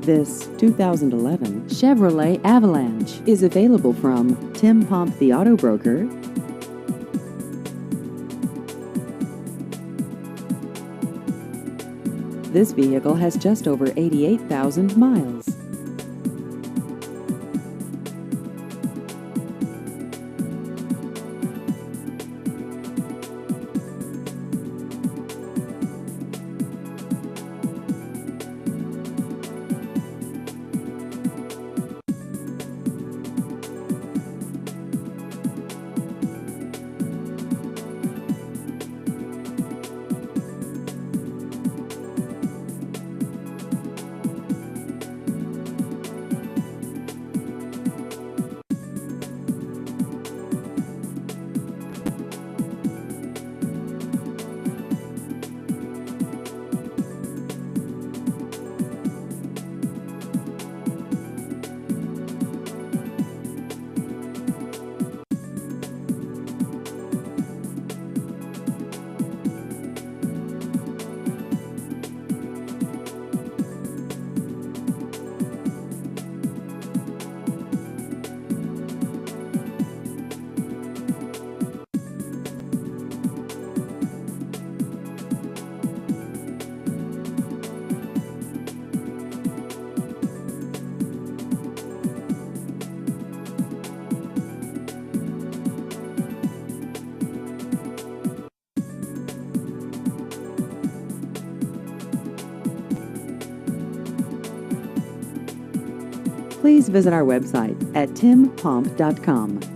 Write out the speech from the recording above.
This 2011 Chevrolet Avalanche is available from Tim Pomp, the auto broker. This vehicle has just over 88,000 miles. Please visit our website at timpomp.com.